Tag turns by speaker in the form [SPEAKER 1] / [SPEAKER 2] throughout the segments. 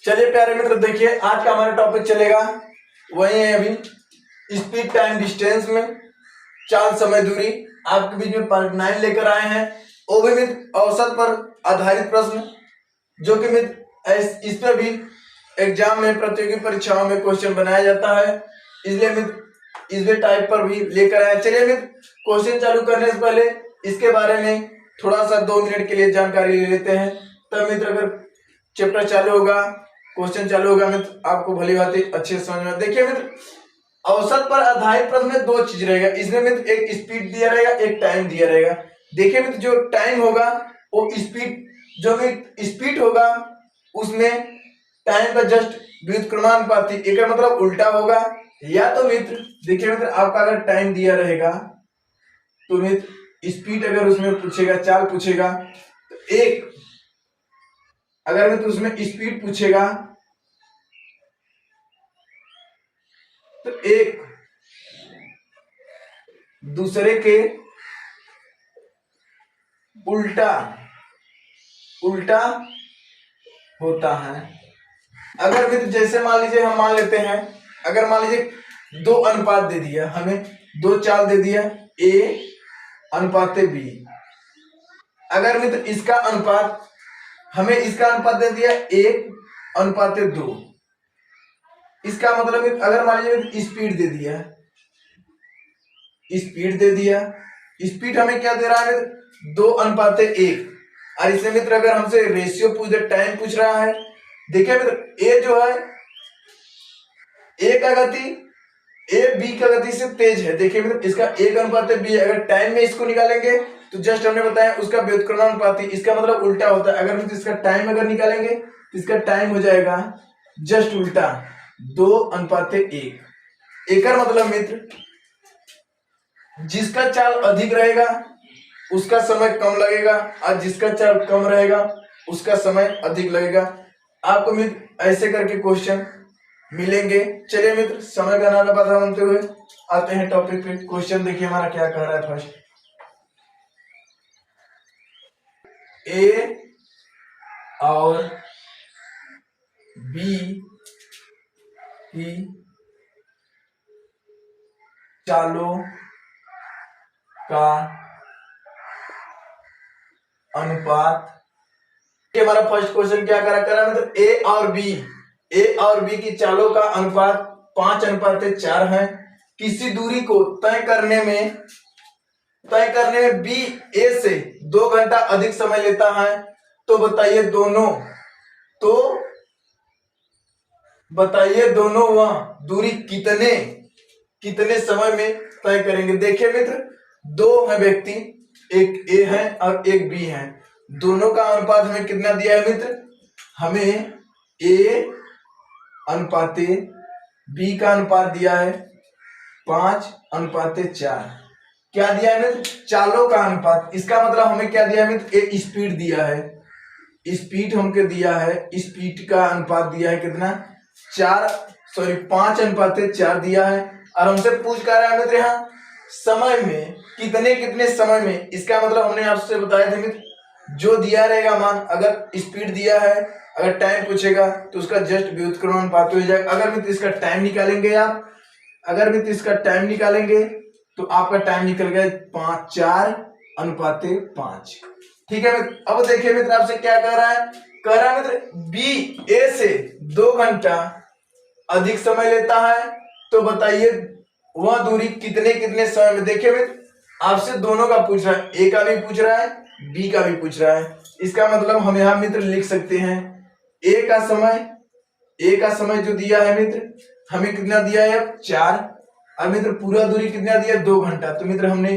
[SPEAKER 1] चलिए प्यारे मित्र, देखिए आज का हमारा टॉपिक चलेगा वही है अभी स्पीड टाइम डिस्टेंस में चाल समय दूरी। आपके बीच में पार्ट 9 लेकर आए हैं, वो भी मित्र औसत पर आधारित प्रश्न, जो कि मित्र इस पर भी एग्जाम में प्रतियोगी परीक्षाओं में क्वेश्चन बनाया जाता है, इसलिए मित्र इस टाइप पर भी लेकर आए। चलिए मित्र, क्वेश्चन चालू करने से पहले इसके बारे में थोड़ा सा 2 मिनट के लिए जानकारी ले लेते हैं, तब मित्र अगर चैप्टर चालू होगा, क्वेश्चन चालू होगा मित्र, आपको भली बात अच्छे से समझ में। देखिए मित्र, औसत पर आधारित प्रश्न में 2 चीज रहेगा, इसमें मित्र एक स्पीड दिया रहेगा, एक टाइम दिया रहेगा। देखिए मित्र, जो टाइम होगा वो स्पीड, जो मित्र स्पीड होगा उसमें टाइम का जस्ट व्युत्क्रमानुपाती, एक मतलब उल्टा होगा। या तो मित्र देखिए मित्र, आपका अगर टाइम दिया रहेगा तो मित्र स्पीड अगर उसमें पूछेगा, चाल पूछेगा तो एक, अगर मित्र उसमें स्पीड पूछेगा तो एक दूसरे के उल्टा उल्टा होता है। अगर मित्र जैसे मान लीजिए, हम मान लेते हैं, अगर मान लीजिए 2 अनुपात दे दिया, हमें 2 चाल दे दिया A अनुपात B। अगर मित्र इसका अनुपात, हमें इसका अनुपात दे दिया 1 अनुपात 2, इसका मतलब मित्र अगर मान लीजिए स्पीड दे दिया, स्पीड दे दिया, स्पीड हमें क्या दे रहा है मित्र 2 अनुपात 1। और इसमें मित्र अगर हमसे रेशियो पूछ दे, टाइम पूछ रहा है, देखिए मित्र ए जो है, ए का गति, ए बी का गति से तेज है। देखिए मित्र इसका 1 अनुपात बी, अगर टाइम में इसको निकालेंगे तो जस्ट हमने बताया उसका व्युत्क्रमानुपाती, इसका मतलब उल्टा होता है। अगर मित्र इसका टाइम अगर निकालेंगे तो इसका टाइम हो जाएगा जस्ट उल्टा 2 अनुपात 1। एक मतलब मित्र जिसका चाल अधिक रहेगा उसका समय कम लगेगा, और जिसका चाल कम रहेगा उसका समय अधिक लगेगा। आपको मित्र ऐसे करके क्वेश्चन मिलेंगे। चलिए मित्र, समय का नाना बाधा बनते हुए आते हैं टॉपिक पे। क्वेश्चन देखिए हमारा क्या कह रहा है। फर्स्ट, ए और बी की चालों का अनुपात, हमारा फर्स्ट क्वेश्चन क्या करा मतलब ए और बी की चालों का अनुपात 5 अनुपात 4 है। किसी दूरी को तय करने में बी ए से 2 घंटा अधिक समय लेता है, तो बताइए दोनों वह दूरी कितने समय में तय करेंगे। देखिए मित्र, 2 है व्यक्ति, एक ए है और एक बी है, दोनों का अनुपात हमें कितना दिया है मित्र, हमें ए अनुपात बी का अनुपात दिया है 5 अनुपात 4। क्या दिया है मित्र, चालों का अनुपात। इसका मतलब हमें क्या दिया है मित्र, एक स्पीड दिया है, स्पीड हमको दिया है, स्पीड का अनुपात दिया है कितना 5 अनुपात 4 दिया है। और हमसे पूछ कर रहा है मित्र यहाँ समय में कितने समय में। इसका मतलब हमने आपसे बताया था मित्र, जो दिया रहेगा मान, अगर स्पीड दिया है, अगर टाइम पूछेगा तो उसका जस्ट व्युत्क्रमानुपात हो जाएगा। अगर मित्र इसका टाइम निकालेंगे आप, अगर मित्र इसका टाइम निकालेंगे तो आपका टाइम निकल गया 4 अनुपात 5। ठीक है मित्र। अब देखिए मित्र आपसे क्या कह रहा है मित्र बी ए से 2 घंटा अधिक समय लेता है, तो बताइए वह दूरी कितने समय में। देखिए मित्र आपसे दोनों का पूछ रहा है, ए का भी पूछ रहा है, बी का भी पूछ रहा है। इसका मतलब हम यहां मित्र लिख सकते हैं ए का समय जो दिया है मित्र, हमें कितना दिया है 4, और मित्र पूरा दूरी कितना दिया 2 घंटा। तो मित्र हमने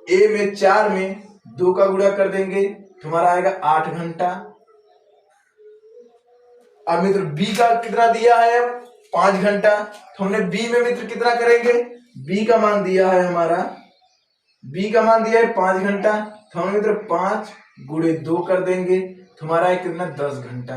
[SPEAKER 1] ए में 4 में 2 का गुणा कर देंगे तो हमारा आएगा 8 घंटा। और मित्र बी का कितना दिया है 5 घंटा, तो हमने बी में मित्र कितना करेंगे, बी का मान दिया है हमारा, बी का मान दिया है 5 घंटा, तो हम मित्र 5 गुणे 2 कर देंगे तो हमारा है कितना 10 घंटा।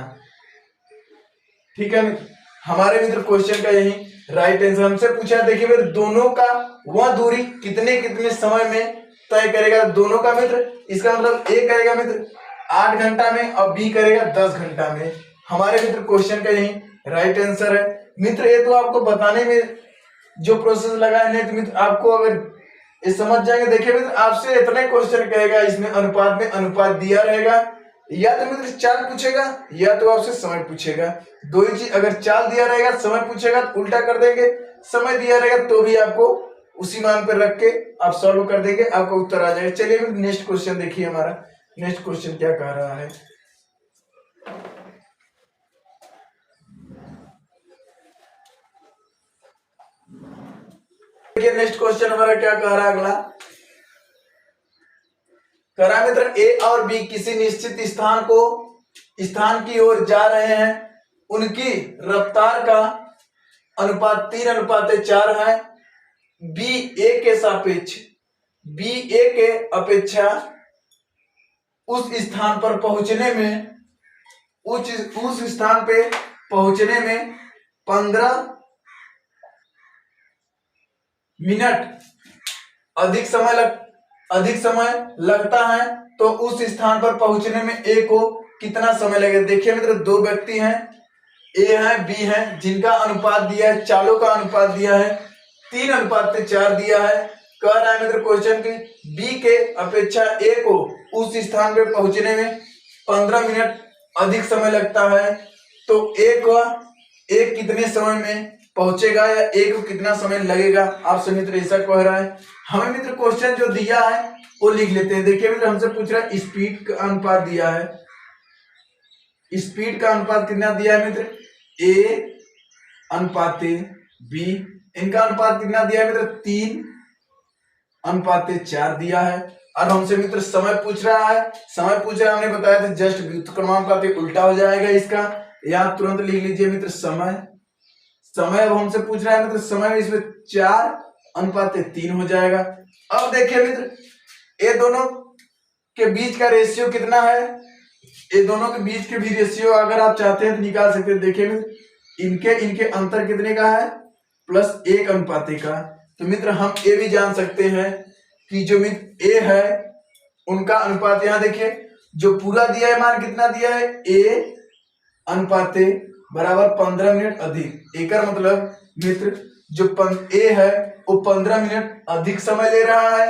[SPEAKER 1] ठीक है मित्र, हमारे मित्र क्वेश्चन का यही राइट आंसर। हमसे पूछा देखिए मित्र दोनों का वह दूरी कितने समय में तय करेगा। दोनों का मित्र, इसका मतलब ए करेगा मित्र 8 घंटा में और बी करेगा 10 घंटा में। हमारे मित्र क्वेश्चन का यही राइट आंसर है। मित्र ये तो आपको बताने में जो प्रोसेस लगा है, नहीं तो मित्र आपको अगर ये समझ जाएंगे, देखिए मित्र आपसे इतने क्वेश्चन कहेगा, इसमें अनुपात में अनुपात दिया रहेगा, या तो मित्र चाल पूछेगा या तो आपसे समय पूछेगा। दो ही चीज, अगर चाल दिया रहेगा समय पूछेगा तो उल्टा कर देंगे, समय दिया रहेगा तो भी आपको उसी मान पर रख के आप सॉल्व कर देंगे, आपका उत्तर आ जाएगा। चलिए मित्र नेक्स्ट क्वेश्चन देखिए, हमारा नेक्स्ट क्वेश्चन क्या कह रहा है। देखिए नेक्स्ट क्वेश्चन हमारा क्या कह रहा है, अगला कह रहा है मित्र ए और बी किसी निश्चित स्थान की ओर जा रहे हैं, उनकी रफ्तार का अनुपात 3:4 है। बी ए के अपेक्षा उस स्थान पर पहुंचने में उस स्थान पे पहुंचने में 15 मिनट अधिक समय लगता है, तो उस स्थान पर पहुंचने में ए को कितना समय लगेगा। देखिए मित्र दो व्यक्ति हैं, ए है बी है, जिनका अनुपात दिया है, चालों का अनुपात दिया है 3:4 दिया है। कह रहा है मित्र क्वेश्चन की बी के अपेक्षा ए को उस स्थान पर पहुंचने में 15 मिनट अधिक समय लगता है, तो ए कितने समय में पहुंचेगा या ए को कितना समय लगेगा। आपसे मित्र ऐसा कह रहा है। हमें मित्र क्वेश्चन जो दिया है वो लिख लेते हैं। देखिए मित्र हमसे पूछ रहा है स्पीड का अनुपात दिया है, स्पीड का अनुपात कितना दिया है मित्र, ए अनुपात बी, इनका अनुपात कितना दिया है मित्र 3:4 दिया है। और हमसे मित्र समय पूछ रहा है, हमने बताया था जस्ट व्युत्क्रमानुपात उल्टा हो जाएगा इसका, यहाँ तुरंत लिख लीजिए मित्र समय अब हमसे पूछ रहा है मित्र समय, इसमें 4:3 हो जाएगा। अब देखिए मित्र ये दोनों के बीच का रेशियो कितना है, ये दोनों के बीच के भी रेशियो अगर आप चाहते हैं तो निकाल सकते हैं। देखिए मित्र इनके अंतर कितने का है, +1 का। तो मित्र हम ये भी जान सकते हैं कि जो मित्र ए है उनका अनुपात, यहाँ देखिए जो पूरा दिया है मान कितना दिया है, ए अनुपात बराबर 15 मिनट अधिक। एक मतलब मित्र जो ए है वो 15 मिनट अधिक समय ले रहा है,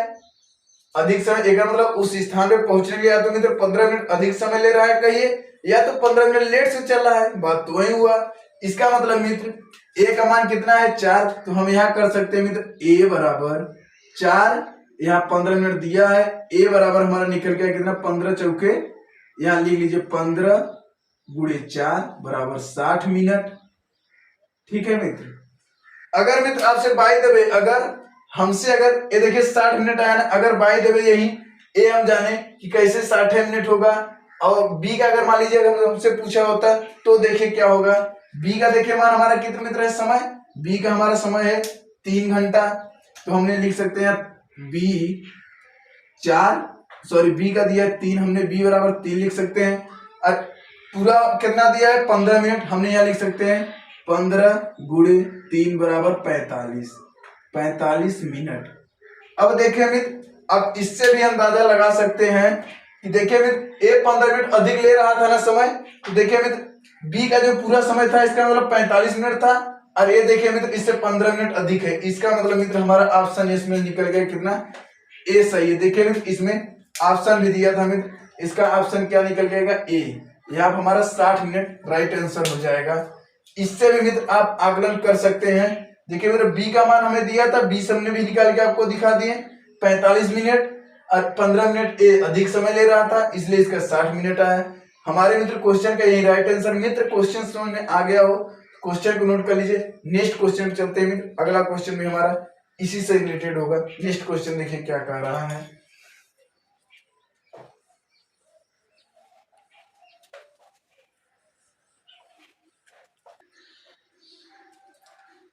[SPEAKER 1] अधिक समय एक मतलब उस स्थान पे पहुंचने के लिए या तो मित्र 15 मिनट अधिक समय ले रहा है कहिए, या तो 15 मिनट लेट से चल रहा है, बात तो वही हुआ। इसका मतलब मित्र ए का मान कितना है 4, तो हम यहाँ कर सकते हैं मित्र ए बराबर 4, यहाँ 15 मिनट दिया है, ए बराबर हमारा निकल गया कितना 15 चौके, यहाँ लिख लीजिए 15 × 4 बराबर 60 मिनट। ठीक है मित्र, अगर मित्र आपसे बाय द वे अगर हमसे अगर ये देखिए 60 मिनट आया ना, अगर बाय द वे यही ए हम जाने कि कैसे 60 मिनट होगा, और बी का अगर मान लीजिए अगर हमसे पूछा होता तो देखिए क्या होगा। बी का देखिए मान हमारा कितने मित्र है समय, बी का हमारा समय है 3 घंटा, तो हमने लिख सकते हैं बी का दिया है 3, हमने बी बराबर 3 लिख सकते हैं। और पूरा कितना दिया है 15 मिनट, हमने यहाँ लिख सकते हैं 15 × 3 बराबर 45 मिनट। अब देखिए मित्र अब इससे भी अंदाजा लगा सकते हैं कि देखिए मित्र ए 15 मिनट अधिक ले रहा था ना समय, तो देखिए मित्र बी का जो पूरा समय था इसका मतलब 45 मिनट था, और ये देखिए मित्र इससे 15 मिनट अधिक है। इसका मतलब मित्र हमारा ऑप्शन इसमें निकल गया कितना, ए सही है। देखिए मित्र इसमें ऑप्शन भी दिया था मित्र, इसका ऑप्शन क्या निकल जाएगा ए, यहाँ हमारा 60 मिनट राइट आंसर हो जाएगा। इससे भी मित्र आप आकलन कर सकते हैं। देखिए मित्र बी का मान हमें दिया था, बी हमने भी निकाल के आपको दिखा दिए 45 मिनट, और 15 मिनट ए अधिक समय ले रहा था इसलिए इसका 60 मिनट आया। हमारे मित्र क्वेश्चन का यही राइट आंसर। मित्र क्वेश्चन समझ में आ गया हो, क्वेश्चन को नोट कर लीजिए। नेक्स्ट क्वेश्चन चलते हैं मित्र, अगला क्वेश्चन भी हमारा इसी से रिलेटेड होगा। नेक्स्ट क्वेश्चन देखिए क्या कह रहा है।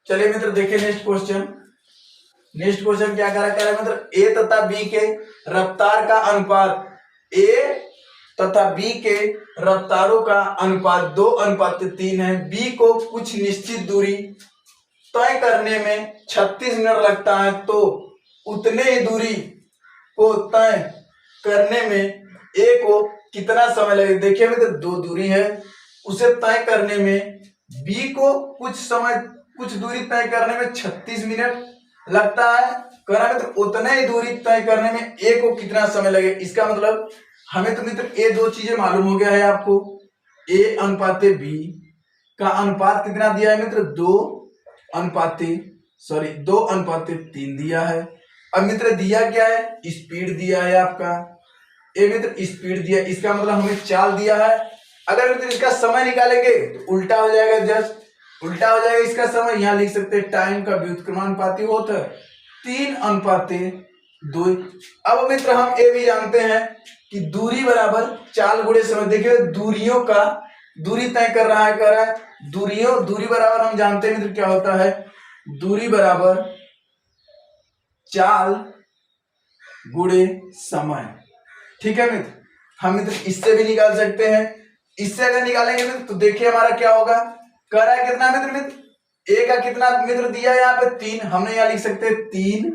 [SPEAKER 1] चलिए मित्र देखिए नेक्स्ट क्वेश्चन क्या कह रहा है मित्र, ए तथा बी के रफ्तार का अनुपात, ए तथा बी के रफ्तारों का अनुपात 2:3 है। बी को कुछ निश्चित दूरी तय करने में 36 मिनट लगता है, तो उतने ही दूरी को तय करने में ए को कितना समय लगेगा। देखिए मित्र दो दूरी है, उसे तय करने में बी को कुछ दूरी तय करने में 36 मिनट लगता है। कहना मित्र उतने ही दूरी तय करने में ए को कितना समय लगे। इसका मतलब हमें तो मित्र ये दो चीजें मालूम हो गया है आपको। ए अनुपाते बी का अनुपात कितना दिया है मित्र, 2:3 दिया है। अब मित्र दिया क्या है, स्पीड दिया है आपका, ये मित्र स्पीड दिया, इसका मतलब हमें चाल दिया है। अगर मित्र इसका समय निकालेंगे तो उल्टा हो जाएगा, जस्ट उल्टा हो जाएगा इसका समय। यहाँ लिख सकते हैं टाइम का व्युत्क्रमानुपाती होता है 3:2। अब मित्र हम ये भी जानते हैं कि दूरी बराबर चाल गुणे समय। देखिए दूरियों का दूरी तय कर रहा है, दूरी बराबर हम जानते हैं मित्र क्या होता है, दूरी बराबर चाल गुणे समय। ठीक है मित्र, हम मित्र इससे भी निकाल सकते हैं। इससे अगर निकालेंगे मित्र तो देखिए हमारा क्या होगा, कह रहा है कितना मित्र ए का कितना मित्र दिया है यहाँ पे 3, हमने यहाँ लिख सकते हैं 3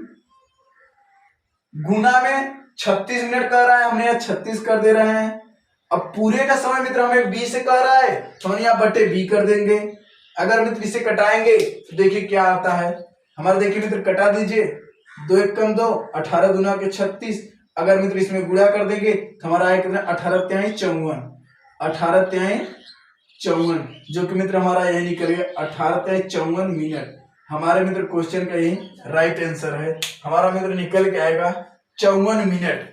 [SPEAKER 1] गुना में 36 मिनट कह रहा है, हमने यहाँ 36 कर दे रहे हैं। अब पूरे का समय मित्र हमें बी से कह रहा है तो हम यहाँ बटे बी कर देंगे। अगर मित्र इसे कटाएंगे तो देखिए क्या आता है हमारा, देखिए मित्र कटा दीजिए, 2 1 कम 2, 18 दूना के 36। अगर मित्र इसमें गुणा कर देंगे तो हमारा आएगा कितना, 18 तिहाई 54, जो कि मित्र हमारा यही निकल गया 18 तिहाई 54 मिनट। हमारे मित्र क्वेश्चन का यही राइट आंसर है, हमारा मित्र निकल के आएगा 54 मिनट।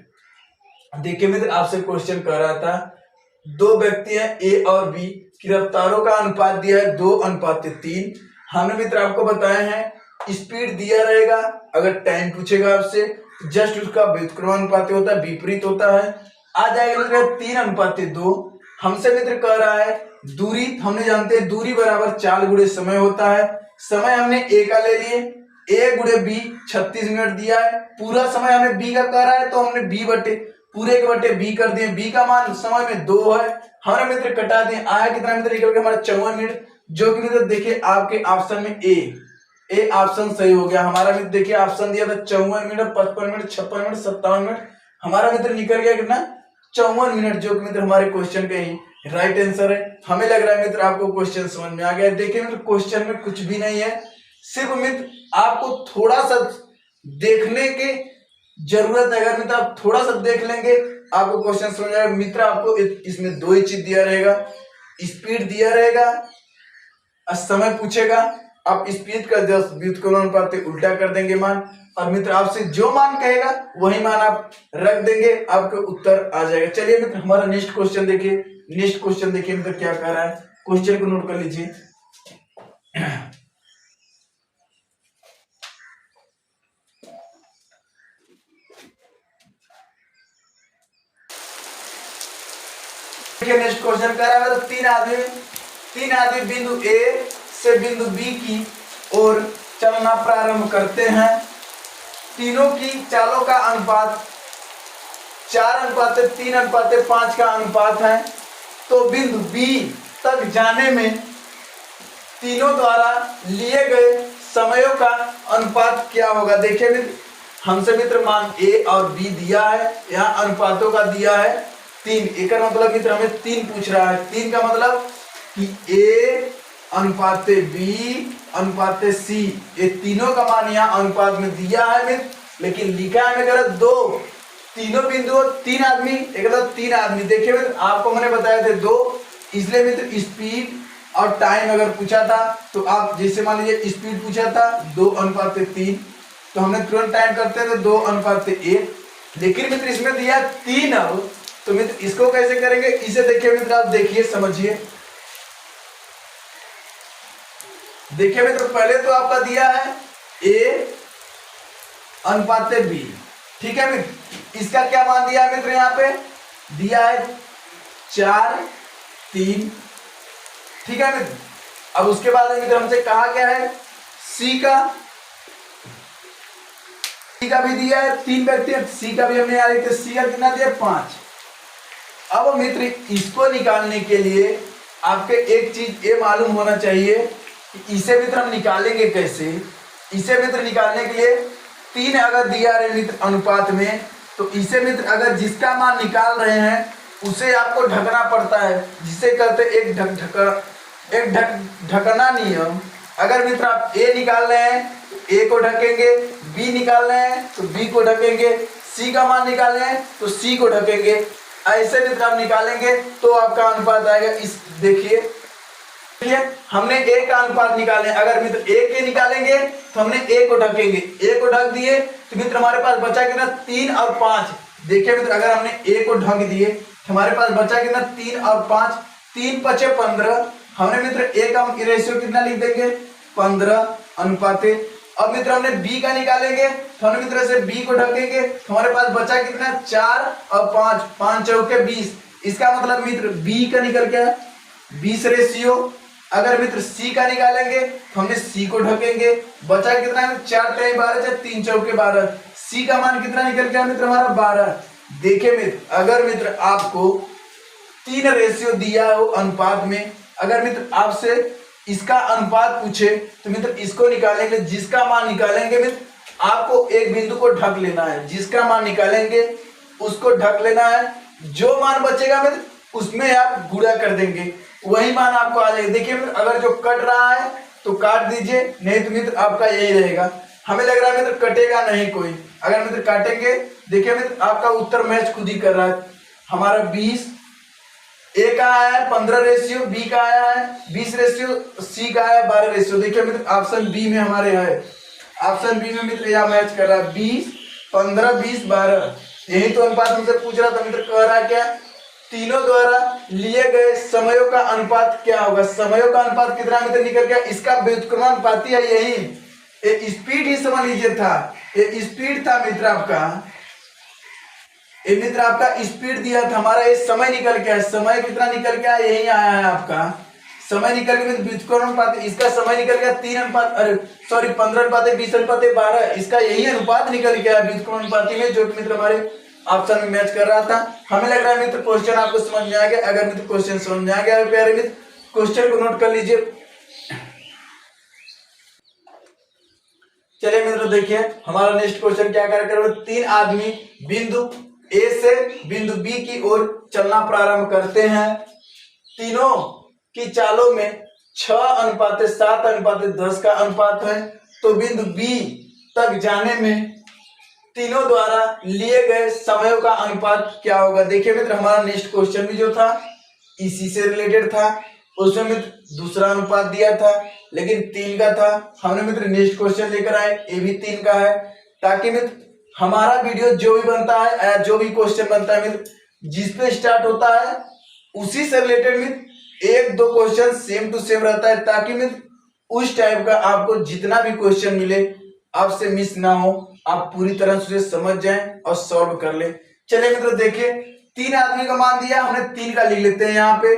[SPEAKER 1] देखिए मित्र आपसे क्वेश्चन कर रहा था, दो व्यक्ति हैं ए और बी की रफ्तारों का अनुपात दिया है 2:3। हमने मित्र आपको बताया है स्पीड दिया रहेगा, अगर टाइम पूछेगा आपसे जस्ट उसका व्युत्क्रमानुपाती होता है, विपरीत होता है। आ जाएगा मित्र 3:2। हमसे मित्र कह रहा है दूरी, हमने जानते हैं दूरी बराबर चाल गुणे समय होता है। समय हमने ए का ले लिए, ए गुणे बी 36 मिनट दिया है, पूरा समय हमें बी का कह रहा है तो हमने बी बटे पूरे के बटे बी कर दिए। बी का मान समय में 2 है, हमने मित्र कटा दिए, आया कितना मित्र निकल के हमारा 54 मिनट, जो कि मित्र देखिए आपके ऑप्शन में ए ऑप्शन सही हो गया हमारा। मित्र देखिए ऑप्शन दिया था 54 मिनट, 55 मिनट, 56 मिनट, 57 मिनट, हमारा मित्र निकल गया कितना 54 मिनट, जो कि मित्र हमारे क्वेश्चन का ही राइट आंसर है। हमें लग रहा है मित्र आपको क्वेश्चन समझ में आ गया। देखिए मित्र क्वेश्चन में कुछ भी नहीं है, सिर्फ मित्र आपको थोड़ा सा देखने की जरूरत है। अगर मित्र आप थोड़ा सा देख लेंगे आपको क्वेश्चन समझ आएगा। मित्र आपको इसमें 2 ही चीज दिया रहेगा, स्पीड दिया रहेगा, समय पूछेगा, आप स्पीड का जस्ट व्युत्क्रमानुपाती उल्टा कर देंगे मान, और मित्र आपसे जो मान कहेगा वही मान आप रख देंगे, आपका उत्तर आ जाएगा। चलिए मित्र हमारा नेक्स्ट क्वेश्चन देखिए, मित्र क्या कह रहा है, क्वेश्चन को नोट कर लीजिए। नेक्स्ट क्वेश्चन कह रहा है तीन आदमी बिंदु ए से बिंदु बी की ओर चलना प्रारंभ करते हैं। तीनों की चालों का अनुपात 4:3:5 का अनुपात है, तो बिंदु बी तक जाने में तीनों द्वारा लिए गए समयों का अनुपात क्या होगा। देखिए मित्र हमसे मित्र मान ए और बी दिया है, यहाँ अनुपातों का दिया है 3। एक मतलब मित्र हमें 3 पूछ रहा है। 3 का मतलब कि ए अनुपाते बी अनुपाते सी, ये तीनों का मान यहाँ अनुपात में दिया है मित्र, लेकिन लिखा है हमें गलत 2। तीनों बिंदु 3 आदमी, एक मतलब 3 आदमी। देखिए मित्र आपको मैंने बताया थे 2, इसलिए मित्र स्पीड और टाइम अगर पूछा था तो आप जैसे मान लीजिए स्पीड पूछा था 2:3, तो हमने तुरंत टाइम करते थे 2:1। लेकिन मित्र इसमें दिया 3, अब तो मित्र इसको कैसे करेंगे, इसे देखिए मित्र आप देखिए समझिए। देखिए मित्र पहले तो आपका दिया है ए अनुपाते बी, ठीक है मित्र, इसका क्या मान दिया है मित्र, यहाँ पे दिया है 4:3, ठीक है मित्र। अब उसके बाद मित्र हमसे कहा गया है सी का भी दिया है 3 व्यक्ति, सी का भी हमने यहाँ लिखते, सी का कितना दिया 5। अब मित्र इसको निकालने के लिए आपके एक चीज ये मालूम होना चाहिए कि इसे मित्र हम निकालेंगे कैसे। इसे मित्र निकालने के लिए 3 अगर दिया रहे मित्र अनुपात में, तो इसे मित्र अगर जिसका मान निकाल रहे हैं उसे आपको ढकना पड़ता है, जिसे कहते हैं एक ढकना नियम। अगर मित्र आप ए निकाल रहे हैं तो ए को ढकेंगे, बी निकाल रहे हैं तो बी को ढकेंगे, सी का मान निकाल रहे हैं तो सी को ढकेंगे। ऐसे मित्र आप निकालेंगे तो आपका अनुपात आएगा। इस देखिए हमने ए का अनुपात निकाले। अगर मित्र ए के निकालेंगे तो हमने ए को ढकेंगे, ए को ढक दिए तो मित्र हमारे पास बचा कितना 3 और 5। देखिए मित्र अगर हमने ए को ढक दिए तो हमारे पास बचा कितना 3 और 5, 3 × 5 = 15। हमने मित्र ए का रेशियो कितना लिख देंगे 15 अनुपाते। अब मित्र हमने बी का निकालेंगे तो हमने मित्र से बी को ढकेंगे तो हमारे पास बचा कितना 4 और 5, 5 चौके 20। इसका मतलब मित्र बी का निकल गया 20 रेशियो। अगर मित्र सी का निकालेंगे तो हमने सी को ढकेंगे, बचा कितना है 4 × 12 = 3 चौके 12। सी का मान कितना निकल गया मित्र हमारा 12। देखिए मित्र अगर मित्र आपको 3 रेशियो दिया हो अनुपात में, अगर मित्र आपसे इसका अनुपात पूछे तो मित्र इसको निकालेंगे, जिसका मान निकालेंगे मित्र आपको एक बिंदु को ढक लेना है, जिसका मान निकालेंगे उसको ढक लेना है। जो मान बचेगा मित्र उसमें आप गुणा कर देंगे, वही मान आपको आ जाएगा। देखिए मित्र अगर जो कट रहा है तो काट दीजिए, नहीं तो मित्र आपका यही रहेगा। हमें लग रहा है मित्र कटेगा नहीं कोई। अगर मित्र काटेंगे देखिए मित्र आपका उत्तर मैच खुद ही कर रहा है। हमारा 20 ए का आया है 15 रेशियो, बी का आया है 20 रेशियो, सी का आया 12 रेशियो। देखिए मित्र ऑप्शन बी में हमारे है, ऑप्शन बी में मित्र यह मैच कर रहा है 20 15 20 12। यही तो अनुपात हमसे पूछ रहा था मित्र। कह रहा है क्या तीनों द्वारा लिए गए समयों का अनुपात क्या होगा। समयों का अनुपात कितना मित्र निकल गया, इसका व्युत्क्रमानुपाती है यही। ये स्पीड ही समझ लीजिए था, ये स्पीड था मित्र आपका, ये मित्र आपका स्पीड दिया था हमारा। ये समय निकल गया, समय कितना निकल गया यही आया है आपका समय निकल गया मित्र व्युत्क्रमानुपाती। इसका समय निकल गया 15:20:12। इसका यही अनुपात निकल गया व्युत्क्रमानुपाती में, जो मित्र हमारे ऑप्शन में मैच कर रहा था। हमें लग रहा है मित्र क्वेश्चन आपको समझ में आ गया। अगर मित्र क्वेश्चन समझ में आ गया प्यारे मित्र क्वेश्चन को नोट कर लीजिए। चलिए मित्र देखिए हमारा नेक्स्ट क्वेश्चन क्या कर 3 आदमी बिंदु ए से बिंदु बी की ओर चलना प्रारंभ करते हैं। तीनों की चालों में 6:7:10 का अनुपात है, तो बिंदु बी तक जाने में तीनों द्वारा लिए गए समयों का अनुपात क्या होगा। देखिए मित्र हमारा नेक्स्ट क्वेश्चन भी जो था इसी से रिलेटेड था, उसमें मित्र दूसरा अनुपात दिया था लेकिन 3 का था। हमने मित्र नेक्स्ट क्वेश्चन लेकर आए, ये भी 3 का है, ताकि मित्र हमारा वीडियो जो भी बनता है जो भी क्वेश्चन बनता है मित्र जिस पे स्टार्ट होता है उसी से रिलेटेड मित्र 1-2 क्वेश्चन सेम टू सेम रहता है, ताकि मित्र उस टाइप का आपको जितना भी क्वेश्चन मिले आपसे मिस ना हो, आप पूरी तरह से समझ जाएं और सॉल्व कर ले। चलिए मित्र देखिए 3 आदमी का मान दिया, हमने 3 का लिख लेते हैं यहाँ पे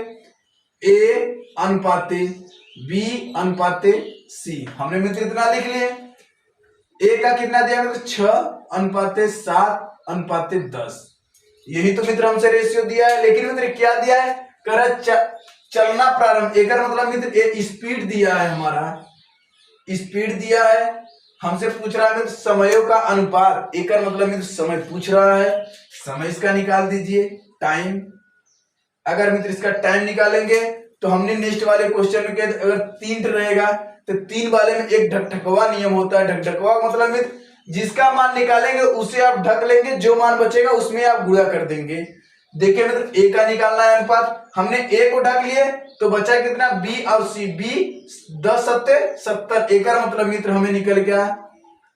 [SPEAKER 1] ए अनुपाते बी अनुपाते सी। हमने मित्र इतना लिख लिए। ए का कितना दिया मित्र 6:7:10। यही तो मित्र हमसे रेशियो दिया है, लेकिन मित्र क्या दिया है चलना प्रारंभ। एक मतलब मित्र ए स्पीड दिया है, हमारा स्पीड दिया है। हमसे पूछ रहा है मित्र समयों का अनुपात, एक मतलब मित्र समय पूछ रहा है, समय इसका निकाल दीजिए टाइम। अगर मित्र इसका टाइम निकालेंगे तो हमने नेक्स्ट वाले क्वेश्चन में अगर 3 रहेगा तो 3 वाले में एक ढकढकवा नियम होता है। ढकढकवा मतलब मित्र जिसका मान निकालेंगे उसे आप ढक लेंगे, जो मान बचेगा उसमें आप गुणा कर देंगे। देखिए मित्र ए का निकालना है अनुपात, हमने ए को ढक लिए तो बचा कितना बी और सी। बी 10×7=70, ए का मतलब मित्र हमें निकल गया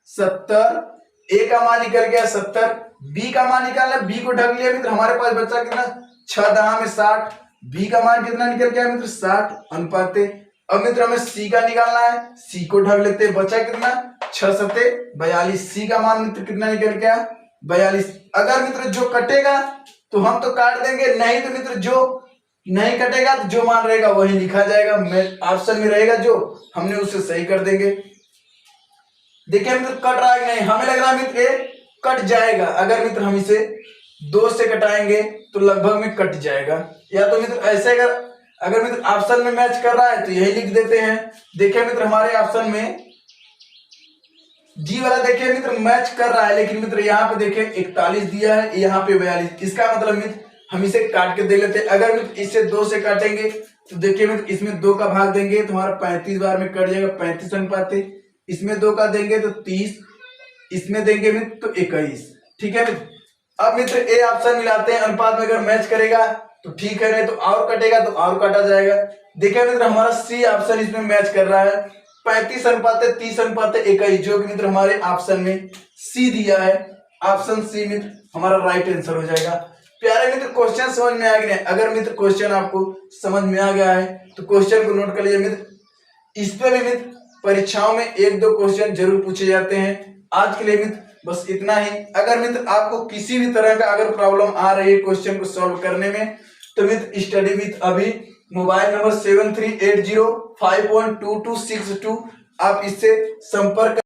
[SPEAKER 1] 70। ए का मान निकल गया 70, बी का मान निकालना, बी को ढक लिया मित्र हमारे पास बचा कितना 6×10=60। बी का मान कितना निकल गया मित्र 60 अनुपाते। अब मित्र हमें सी का निकालना है, सी को ढक लेते हैं, बचा कितना 6×7=42। सी का मान मित्र कितना निकल गया 42। अगर मित्र जो कटेगा तो हम तो काट देंगे, नहीं तो मित्र जो नहीं कटेगा तो जो मान रहेगा वही लिखा जाएगा, ऑप्शन में रहेगा जो हमने उसे सही कर देंगे। देखिए मित्र कट रहा है नहीं, हमें लग रहा है मित्र ये कट जाएगा। अगर मित्र हम इसे 2 से कटाएंगे तो लगभग में कट जाएगा, या तो मित्र ऐसे अगर मित्र ऑप्शन में मैच कर रहा है तो यही लिख देते हैं। देखिए मित्र हमारे ऑप्शन में जी वाला देखिए मित्र मैच कर रहा है, लेकिन मित्र यहाँ पे देखिए 41 दिया है, यहाँ पे 42। इसका मतलब मित्र हम इसे काट के दे लेते हैं। अगर मित्र इसे 2 से काटेंगे तो देखिए मित्र इसमें 2 का भाग देंगे तो हमारा 35 बार में कट जाएगा 35 अनुपात। इसमें 2 का देंगे तो 30, इसमें देंगे मित्र तो 21। ठीक है मित्र। अब मित्र ए ऑप्शन मिलाते हैं, अनुपात में अगर मैच करेगा तो ठीक है, नहीं तो और कटेगा तो और काटा जाएगा। देखिए मित्र हमारा सी ऑप्शन इसमें मैच कर रहा है, 35 अनुपात 30 अनुपात 21, जो कि मित्र हमारे ऑप्शन में सी दिया है। ऑप्शन सी मित्र हमारा राइट आंसर हो जाएगा। प्यारे मित्र क्वेश्चन समझ में आ गया? अगर मित्र क्वेश्चन आपको समझ में आ गया है तो क्वेश्चन को नोट कर लीजिए मित्र। इस पे भी मित्र परीक्षाओं में 1-2 क्वेश्चन जरूर पूछे जाते हैं। आज के लिए मित्र बस इतना ही। अगर मित्र आपको किसी भी तरह का अगर प्रॉब्लम आ रही है क्वेश्चन को सॉल्व करने में तो मित्र स्टडी विथ अभी मोबाइल नंबर 7380512262 आप इससे संपर्क